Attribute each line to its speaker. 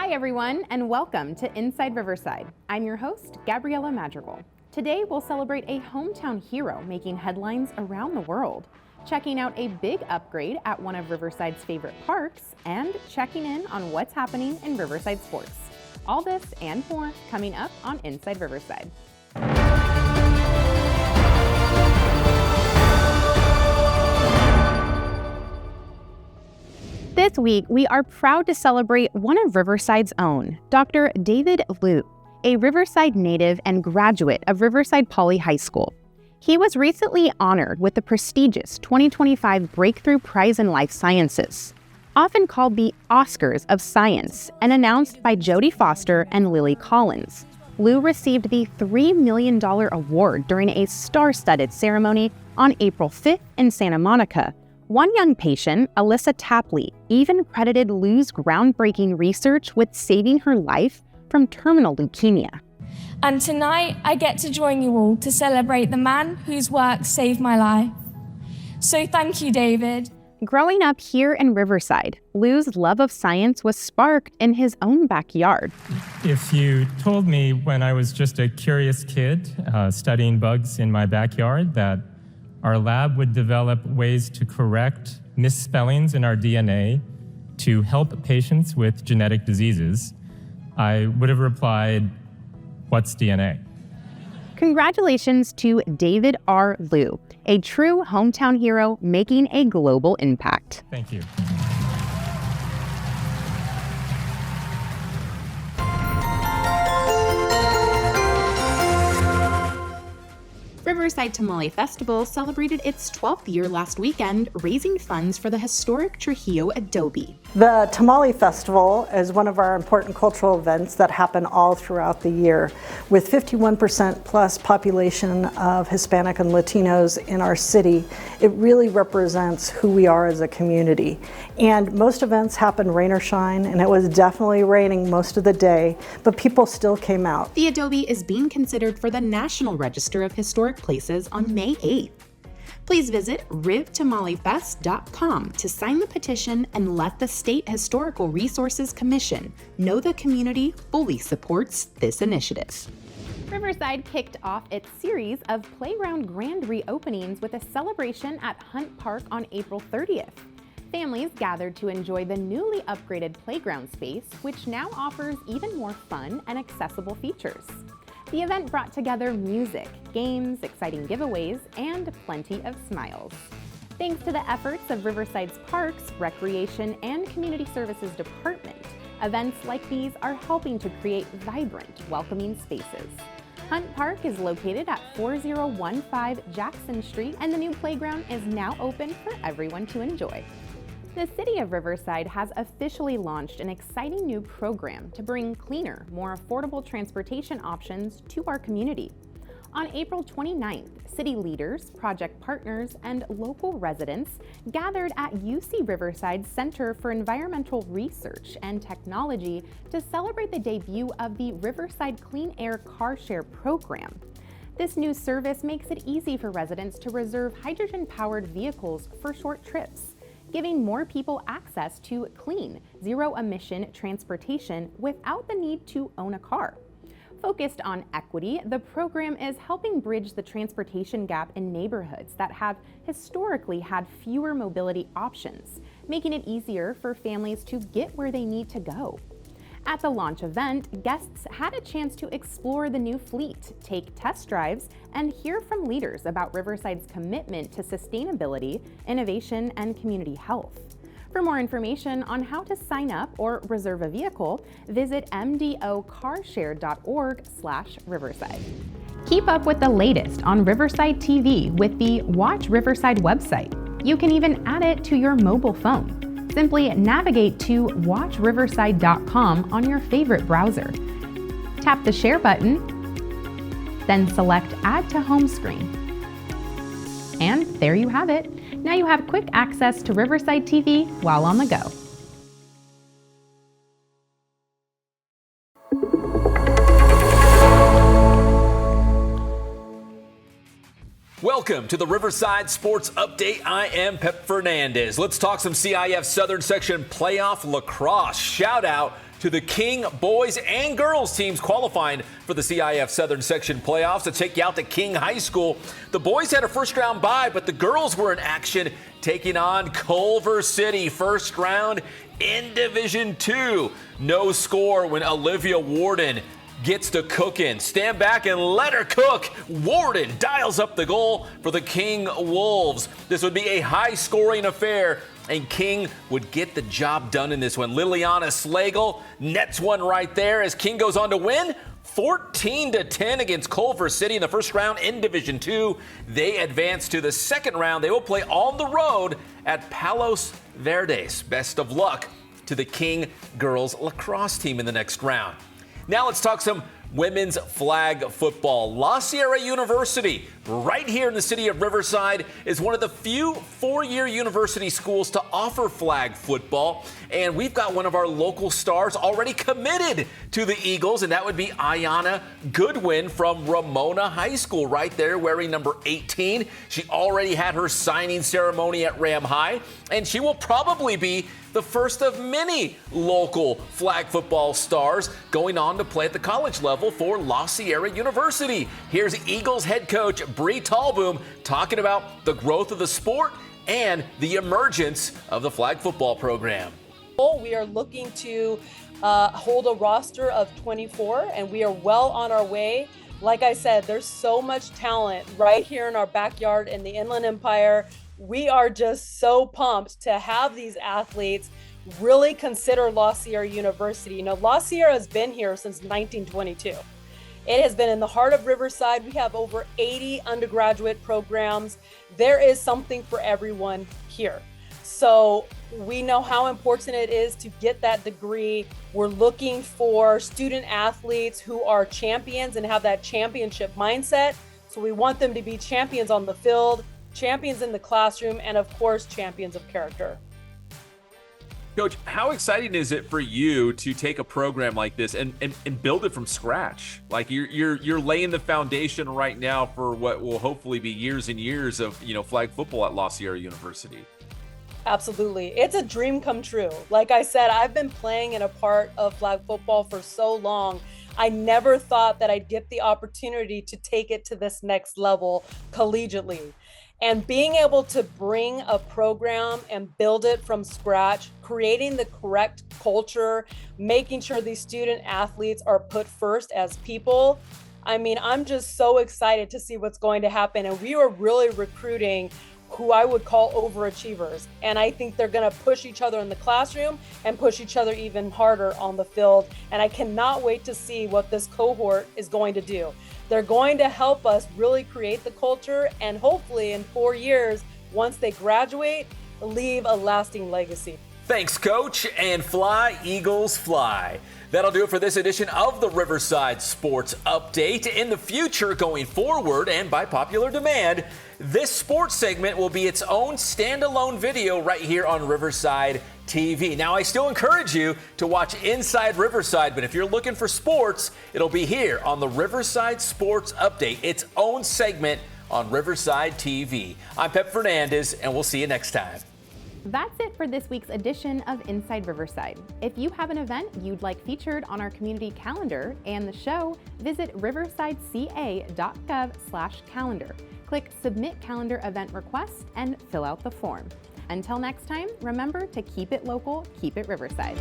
Speaker 1: Hi everyone, and welcome to Inside Riverside. I'm your host, Gabriella Madrigal. Today we'll celebrate a hometown hero making headlines around the world, checking out a big upgrade at one of Riverside's favorite parks, and checking in on what's happening in Riverside sports. All this and more coming up on Inside Riverside. This week, we are proud to celebrate one of Riverside's own, Dr. David Liu, a Riverside native and graduate of Riverside Poly High School. He was recently honored with the prestigious 2025 Breakthrough Prize in Life Sciences, often called the Oscars of Science, and announced by Jodie Foster and Lily Collins. Liu received the $3 million award during a star-studded ceremony on April 5th in Santa Monica. One young patient, Alyssa Tapley, even credited Liu's groundbreaking research with saving her life from terminal leukemia.
Speaker 2: And tonight, I get to join you all to celebrate the man whose work saved my life. So thank you, David.
Speaker 1: Growing up here in Riverside, Liu's love of science was sparked in his own backyard.
Speaker 3: If you told me when I was just a curious kid studying bugs in my backyard that our lab would develop ways to correct misspellings in our DNA to help patients with genetic diseases, I would have replied, "What's DNA?"
Speaker 1: Congratulations to David R. Liu, a true hometown hero making a global impact.
Speaker 3: Thank you.
Speaker 4: Riverside Tamale Festival celebrated its 12th year last weekend, raising funds for the historic Trujillo Adobe.
Speaker 5: The Tamale Festival is one of our important cultural events that happen all throughout the year. With 51% plus population of Hispanic and Latinos in our city, it really represents who we are as a community. And most events happen rain or shine, and it was definitely raining most of the day, but people still came out.
Speaker 4: The Adobe is being considered for the National Register of Historic Places on May 8th. Please visit rivtamalefest.com to sign the petition and let the State Historical Resources Commission know the community fully supports this initiative.
Speaker 1: Riverside kicked off its series of playground grand reopenings with a celebration at Hunt Park on April 30th. Families gathered to enjoy the newly upgraded playground space, which now offers even more fun and accessible features. The event brought together music, games, exciting giveaways, and plenty of smiles. Thanks to the efforts of Riverside's Parks, Recreation, and Community Services Department, events like these are helping to create vibrant, welcoming spaces. Hunt Park is located at 4015 Jackson Street, and the new playground is now open for everyone to enjoy. The City of Riverside has officially launched an exciting new program to bring cleaner, more affordable transportation options to our community. On April 29th, city leaders, project partners, and local residents gathered at UC Riverside's Center for Environmental Research and Technology to celebrate the debut of the Riverside Clean Air Car Share program. This new service makes it easy for residents to reserve hydrogen-powered vehicles for short trips, giving more people access to clean, zero-emission transportation without the need to own a car. Focused on equity, the program is helping bridge the transportation gap in neighborhoods that have historically had fewer mobility options, making it easier for families to get where they need to go. At the launch event, guests had a chance to explore the new fleet, take test drives, and hear from leaders about Riverside's commitment to sustainability, innovation, and community health. For more information on how to sign up or reserve a vehicle, visit mdocarshare.org/Riverside. Keep up with the latest on Riverside TV with the Watch Riverside website. You can even add it to your mobile phone. Simply navigate to watchriverside.com on your favorite browser. Tap the share button, then select Add to Home Screen. And there you have it. Now you have quick access to Riverside TV while on the go.
Speaker 6: Welcome to the Riverside Sports Update. I am Pep Fernandez. Let's talk some CIF Southern Section playoff lacrosse. Shout out to the King boys and girls teams qualifying for the CIF Southern Section playoffs. To take you out to King High School. The boys had a first round bye, but the girls were in action taking on Culver City. First round in Division II. No score when Olivia Warden gets to cooking. Stand back and let her cook. Warden dials up the goal for the King Wolves. This would be a high-scoring affair, and King would get the job done in this one. Liliana Slagle nets one right there as King goes on to win 14-10 against Culver City in the first round in Division II. They advance to the second round. They will play on the road at Palos Verdes. Best of luck to the King girls lacrosse team in the next round. Now let's talk some women's flag football. La Sierra University, right here in the city of Riverside, is one of the few four-year university schools to offer flag football. And we've got one of our local stars already committed to the Eagles, and that would be Ayana Goodwin from Ramona High School, right there wearing number 18. She already had her signing ceremony at Ram High, and she will probably be the first of many local flag football stars going on to play at the college level for La Sierra University. Here's Eagles head coach Bree Talboom talking about the growth of the sport and the emergence of the flag football program.
Speaker 7: We are looking to hold a roster of 24, and we are well on our way. Like I said, there's so much talent right here in our backyard in the Inland Empire. We are just so pumped to have these athletes really consider La Sierra University. You know, La Sierra has been here since 1922. It has been in the heart of Riverside. We have over 80 undergraduate programs. There is something for everyone here. So we know how important it is to get that degree. We're looking for student athletes who are champions and have that championship mindset. So we want them to be champions on the field, champions in the classroom, and of course, champions of character.
Speaker 8: Coach, how exciting is it for you to take a program like this and build it from scratch? Like you're laying the foundation right now for what will hopefully be years and years of, flag football at La Sierra University.
Speaker 7: Absolutely. It's a dream come true. Like I said, I've been playing in a part of flag football for so long. I never thought that I'd get the opportunity to take it to this next level collegiately. And being able to bring a program and build it from scratch, creating the correct culture, making sure these student athletes are put first as people. I mean, I'm just so excited to see what's going to happen. And we are really recruiting who I would call overachievers. And I think they're going to push each other in the classroom and push each other even harder on the field. And I cannot wait to see what this cohort is going to do. They're going to help us really create the culture and hopefully in 4 years, once they graduate, leave a lasting legacy.
Speaker 6: Thanks, Coach, and fly, Eagles, fly. That'll do it for this edition of the Riverside Sports Update. In the future, going forward, and by popular demand, this sports segment will be its own standalone video right here on Riverside TV. Now, I still encourage you to watch Inside Riverside, but if you're looking for sports, it'll be here on the Riverside Sports Update, its own segment on Riverside TV. I'm Pep Fernandez, and we'll see you next time.
Speaker 1: That's it for this week's edition of Inside Riverside. If you have an event you'd like featured on our community calendar and the show, visit riversideca.gov/calendar. Click Submit Calendar Event Request and fill out the form. Until next time, remember to keep it local, keep it Riverside.